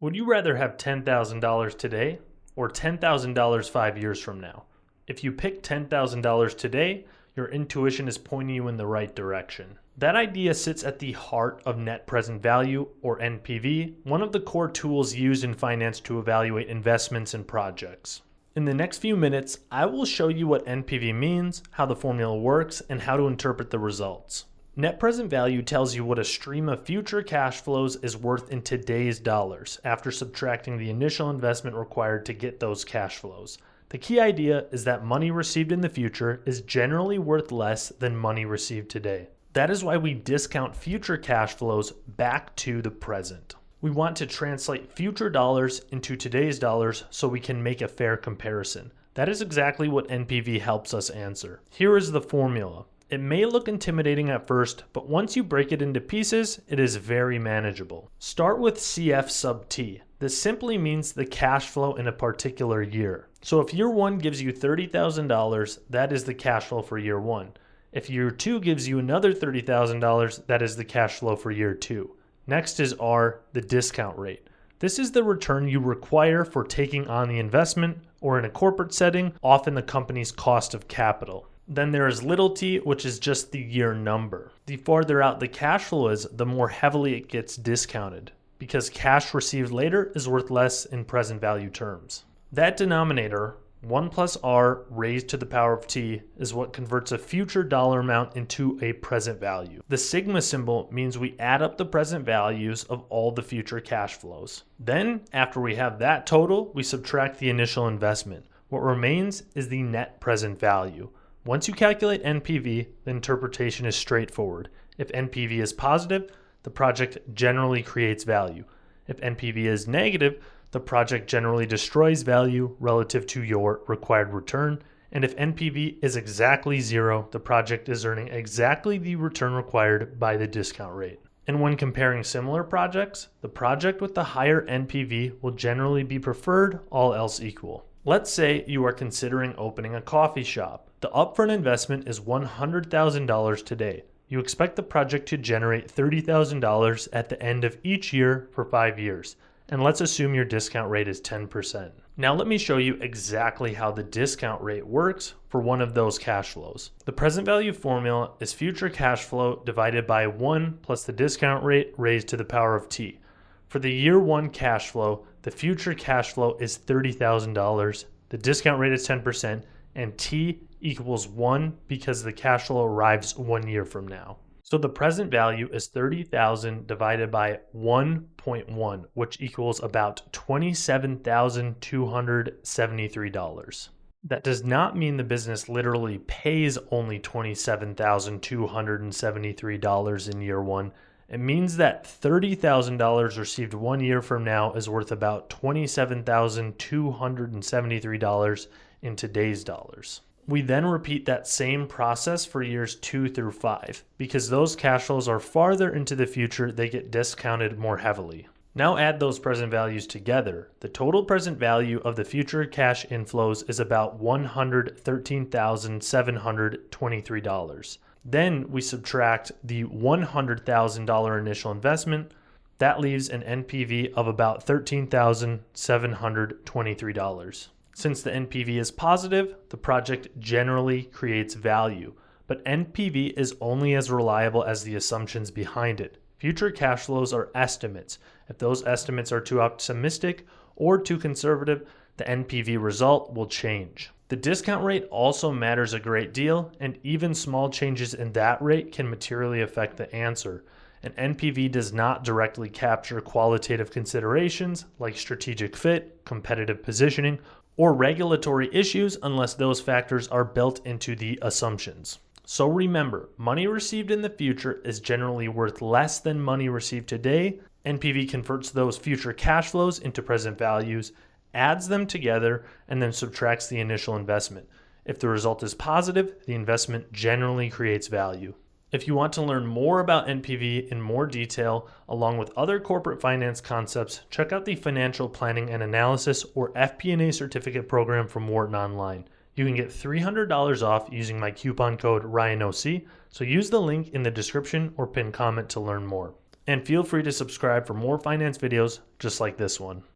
Would you rather have $10,000 today or $10,000 5 years from now? If you pick $10,000 today, your intuition is pointing you in the right direction. That idea sits at the heart of net present value, or NPV, one of the core tools used in finance to evaluate investments and projects. In the next few minutes, I will show you what NPV means, how the formula works, and how to interpret the results. Net present value tells you what a stream of future cash flows is worth in today's dollars after subtracting the initial investment required to get those cash flows. The key idea is that money received in the future is generally worth less than money received today. That is why we discount future cash flows back to the present. We want to translate future dollars into today's dollars so we can make a fair comparison. That is exactly what NPV helps us answer. Here is the formula. It may look intimidating at first, but once you break it into pieces, it is very manageable. Start with CF sub T. This simply means the cash flow in a particular year. So if year one gives you $30,000, that is the cash flow for year one. If year two gives you another $30,000, that is the cash flow for year two. Next is R, the discount rate. This is the return you require for taking on the investment, or in a corporate setting, often the company's cost of capital. Then there is little t, which is just the year number. The farther out the cash flow is, the more heavily it gets discounted, because cash received later is worth less in present value terms. That denominator, 1 plus r raised to the power of t, is what converts a future dollar amount into a present value. The sigma symbol means we add up the present values of all the future cash flows. Then, after we have that total, we subtract the initial investment. What remains is the net present value. Once you calculate NPV, the interpretation is straightforward. If NPV is positive, the project generally creates value. If NPV is negative, the project generally destroys value relative to your required return. And if NPV is exactly zero, the project is earning exactly the return required by the discount rate. And when comparing similar projects, the project with the higher NPV will generally be preferred, all else equal. Let's say you are considering opening a coffee shop. The upfront investment is $100,000 today. You expect the project to generate $30,000 at the end of each year for 5 years. And let's assume your discount rate is 10%. Now let me show you exactly how the discount rate works for one of those cash flows. The present value formula is future cash flow divided by 1 plus the discount rate raised to the power of t. For the year one cash flow, the future cash flow is $30,000, the discount rate is 10%, and t equals 1 because the cash flow arrives 1 year from now. So the present value is 30,000 divided by 1.1, which equals about $27,273. That does not mean the business literally pays only $27,273 in year one. It means that $30,000 received 1 year from now is worth about $27,273 in today's dollars. We then repeat that same process for years 2 through 5. Because those cash flows are farther into the future, they get discounted more heavily. Now add those present values together. The total present value of the future cash inflows is about $113,723. Then we subtract the $100,000 initial investment. That leaves an NPV of about $13,723. Since the NPV is positive, the project generally creates value, but NPV is only as reliable as the assumptions behind it. Future cash flows are estimates. If those estimates are too optimistic or too conservative, the NPV result will change. The discount rate also matters a great deal, and even small changes in that rate can materially affect the answer. An NPV does not directly capture qualitative considerations like strategic fit, competitive positioning, or regulatory issues unless those factors are built into the assumptions. So remember, money received in the future is generally worth less than money received today. NPV converts those future cash flows into present values, adds them together, and then subtracts the initial investment. If the result is positive, the investment generally creates value. If you want to learn more about NPV in more detail, along with other corporate finance concepts, check out the Financial Planning and Analysis, or FP&A certificate program from Wharton Online. You can get $300 off using my coupon code RYANOC, so use the link in the description or pinned comment to learn more. And feel free to subscribe for more finance videos just like this one.